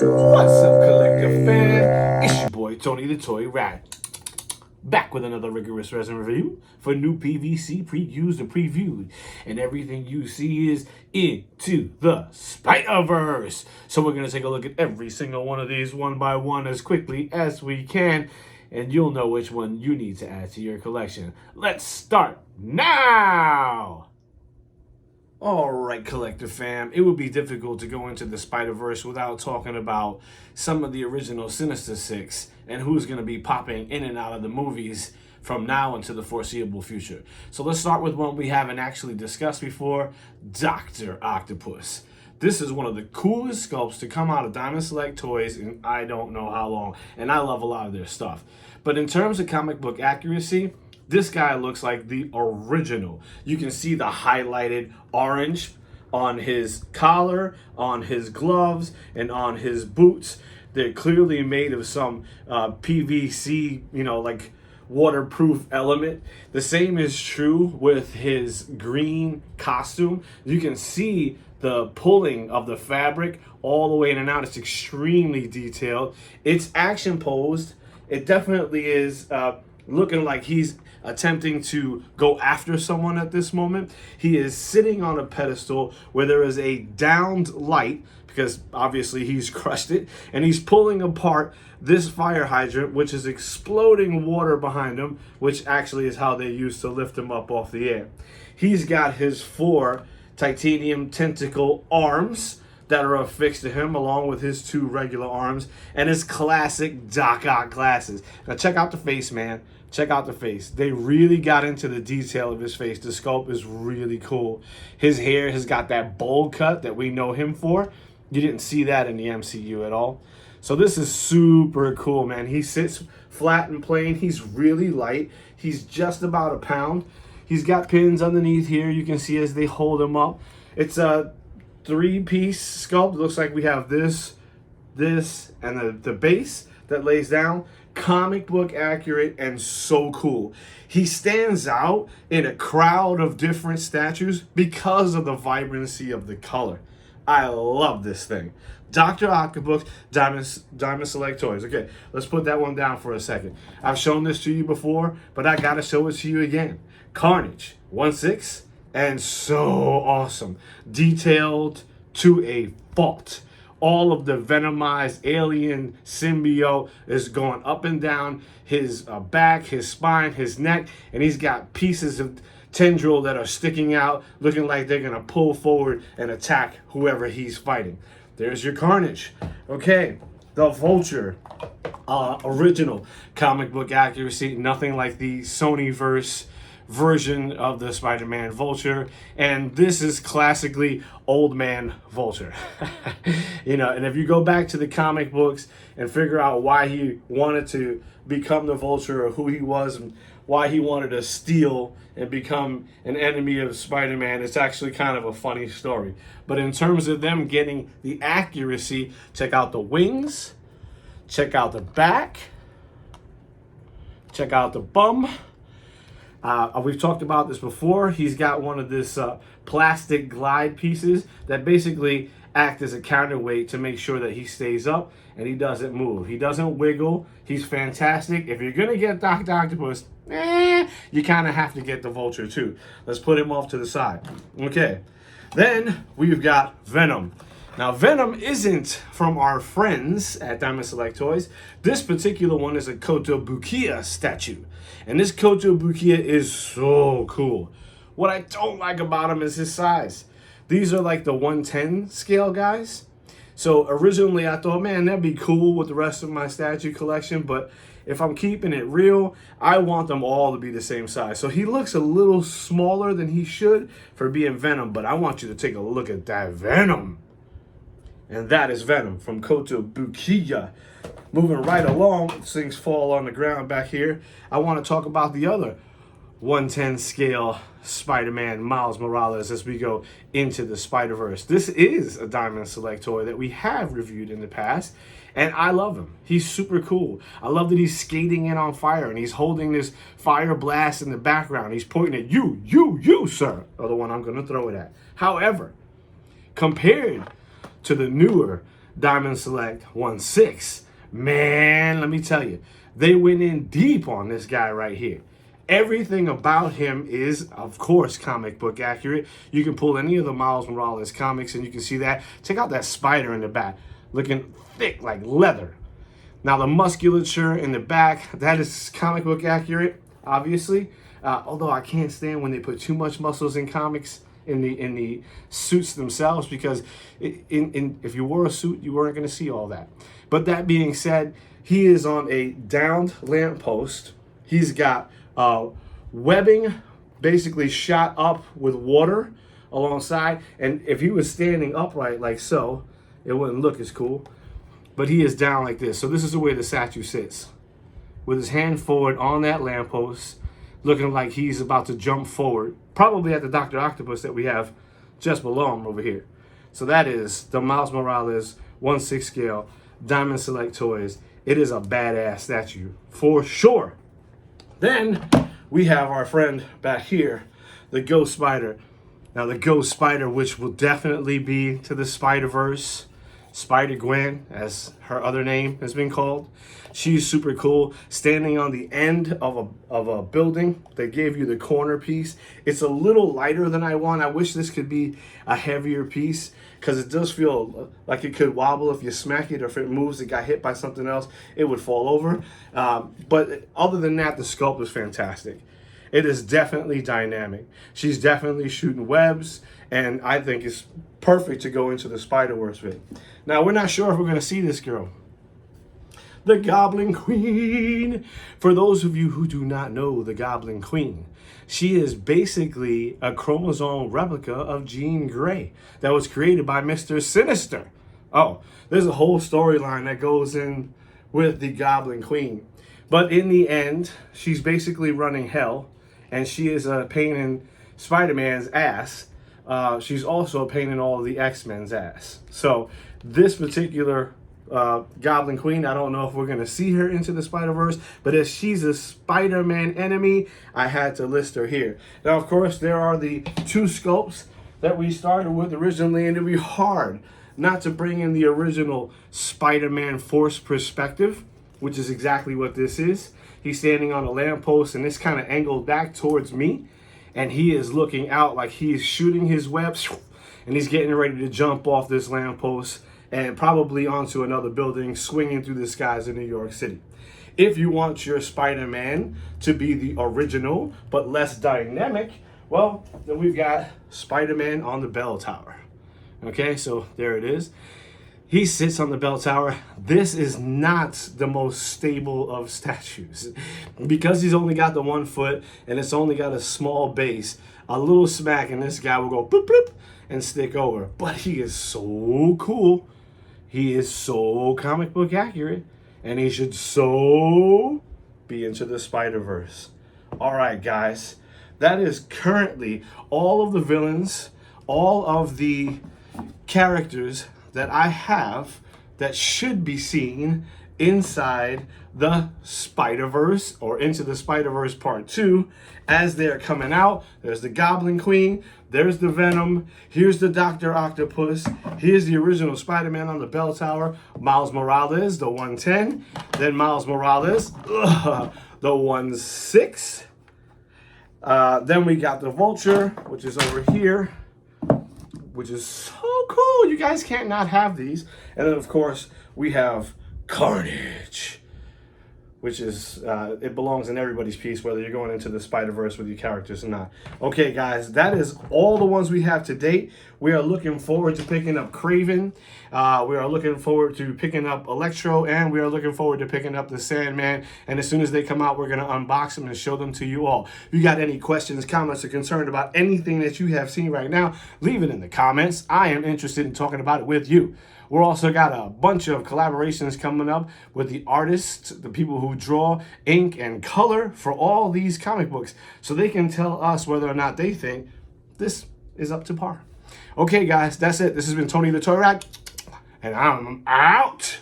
What's up, collector fan? It's your boy Tony the Toy Rat, back with another rigorous resin review for new PVC pre-used or previewed, and everything you see is into the SpiderVerse. So we're gonna take a look at every single one of these one by one as quickly as we can, and you'll know which one you need to add to your collection. Let's start now! Alright, collector fam, it would be difficult to go into the SpiderVerse without talking about some of the original Sinister Six and who's going to be popping in and out of the movies from now into the foreseeable future. So let's start with one we haven't actually discussed before, Dr. Octopus. This is one of the coolest sculpts to come out of Diamond Select Toys in I don't know how long, and I love a lot of their stuff. But in terms of comic book accuracy, this guy looks like the original. You can see the highlighted orange on his collar, on his gloves, and on his boots. They're clearly made of some PVC, like waterproof element. The same is true with his green costume. You can see the pulling of the fabric all the way in and out. It's extremely detailed. It's action posed. It definitely is looking like he's attempting to go after someone at this moment. He is sitting on a pedestal where there is a downed light, because obviously he's crushed it, and he's pulling apart this fire hydrant, which is exploding water behind him, which actually is how they used to lift him up off the air. He's got his 4 titanium tentacle arms that are affixed to him, along with his 2 regular arms and his classic Doc Ock glasses. Now check out the face, man. Check out the face. They really got into the detail of his face. The sculpt is really cool. His hair has got that bowl cut that we know him for. You didn't see that in the MCU at all. So this is super cool, man. He sits flat and plain. He's really light. He's just about a pound. He's got pins underneath here. You can see as they hold him up. It's a 3-piece sculpt. It looks like we have this, and the base that lays down. Comic book accurate and so cool. He stands out in a crowd of different statues because of the vibrancy of the color. I love this thing. Dr. Octopus, Diamond Select Toys. Okay, let's put that one down for a second. I've shown this to you before, but I gotta show it to you again. Carnage, 1/6, and so awesome. Detailed to a fault. All of the venomized alien symbiote is going up and down his back, his spine, his neck, and he's got pieces of tendril that are sticking out, looking like they're gonna pull forward and attack whoever he's fighting. There's your Carnage. Okay, the Vulture. Original comic book accuracy, nothing like the SonyVerse version of the Spider-Man Vulture, and this is classically old man Vulture. And if you go back to the comic books and figure out why he wanted to become the Vulture, or who he was and why he wanted to steal and become an enemy of Spider-Man, it's actually kind of a funny story. But in terms of them getting the accuracy, check out the wings, check out the back, check out the bum. We've talked about this before. He's got one of this plastic glide pieces that basically act as a counterweight to make sure that he stays up and he doesn't move. He doesn't wiggle. He's fantastic. If you're going to get Dr. Octopus, you kind of have to get the Vulture too. Let's put him off to the side. Okay. Then we've got Venom. Now, Venom isn't from our friends at Diamond Select Toys. This particular one is a Kotobukiya statue. And this Kotobukiya is so cool. What I don't like about him is his size. These are like the 110 scale guys. So originally I thought, man, that'd be cool with the rest of my statue collection. But if I'm keeping it real, I want them all to be the same size. So he looks a little smaller than he should for being Venom. But I want you to take a look at that Venom. And that is Venom from Kotobukiya. Moving right along, things fall on the ground back here. I want to talk about the other 110 scale Spider-Man Miles Morales as we go into the Spider-Verse. This is a Diamond Select toy that we have reviewed in the past, and I love him. He's super cool. I love that he's skating in on fire, and he's holding this fire blast in the background. He's pointing at you, sir, are the one I'm going to throw it at. However, compared to the newer Diamond Select 1/6. Man, let me tell you, they went in deep on this guy right here. Everything about him is, of course, comic book accurate. You can pull any of the Miles Morales comics and you can see that. Check out that spider in the back, looking thick like leather. Now the musculature in the back, that is comic book accurate, obviously. Although I can't stand when they put too much muscles in comics, in the suits themselves, because if you wore a suit, you weren't going to see all that. But that being said, he is on a downed lamppost. He's got webbing basically shot up with water alongside, and if he was standing upright like so, it wouldn't look as cool. But he is down like this. So this is the way the statue sits, with his hand forward on that lamppost, looking like he's about to jump forward, probably at the Dr. Octopus that we have just below him over here. So that is the Miles Morales 1/6 scale Diamond Select Toys. It is a badass statue for sure. Then we have our friend back here, the Ghost Spider. Now the Ghost Spider, which will definitely be to the SpiderVerse, Spider-Gwen, as her other name has been called. She's super cool, standing on the end of a building. They gave you the corner piece. It's a little lighter than I want. I wish this could be a heavier piece, because it does feel like it could wobble if you smack it, or if it moves, it got hit by something else, it would fall over. But other than that, the sculpt is fantastic. It is definitely dynamic. She's definitely shooting webs, and I think it's perfect to go into the Spider-Verse with. Now, we're not sure if we're going to see this girl, the Goblin Queen. For those of you who do not know the Goblin Queen, she is basically a chromosome replica of Jean Grey that was created by Mr. Sinister. Oh, there's a whole storyline that goes in with the Goblin Queen. But in the end, she's basically running hell, and she is a pain in Spider-Man's ass. She's also a pain in all of the X-Men's ass. So this particular Goblin Queen, I don't know if we're going to see her into the Spider-Verse, but if she's a Spider-Man enemy, I had to list her here. Now, of course, there are the two sculpts that we started with originally, and it'd be hard not to bring in the original Spider-Man Force perspective, which is exactly what this is. He's standing on a lamppost, and it's kind of angled back towards me, and he is looking out like he is shooting his webs, and he's getting ready to jump off this lamppost and probably onto another building, swinging through the skies in New York City. If you want your Spider-Man to be the original but less dynamic, well, then we've got Spider-Man on the bell tower. Okay, so there it is. He sits on the bell tower. This is not the most stable of statues. Because he's only got the 1 foot and it's only got a small base, a little smack and this guy will go boop, boop, and stick over. But he is so cool. He is so comic book accurate. And he should so be into the Spider-Verse. All right, guys. That is currently all of the villains, all of the characters that I have that should be seen inside the Spider-Verse, or into the Spider-Verse Part 2 as they're coming out. There's the Goblin Queen, there's the Venom, here's the Dr. Octopus, here's the original Spider-Man on the bell tower, Miles Morales, the 110, then Miles Morales, the 1/6. Then we got the Vulture, which is over here, which is so cool. You guys can't not have these. And then, of course, we have Carnage, which is, it belongs in everybody's piece, whether you're going into the Spider-Verse with your characters or not. Okay, guys, that is all the ones we have to date. We are looking forward to picking up Kraven. We are looking forward to picking up Electro, and we are looking forward to picking up the Sandman. And as soon as they come out, we're going to unbox them and show them to you all. If you got any questions, comments, or concerned about anything that you have seen right now, leave it in the comments. I am interested in talking about it with you. We're also got a bunch of collaborations coming up with the artists, the people who draw, ink, and color for all these comic books, so they can tell us whether or not they think this is up to par. Okay, guys, that's it. This has been Tony the Toy Rat, and I'm out.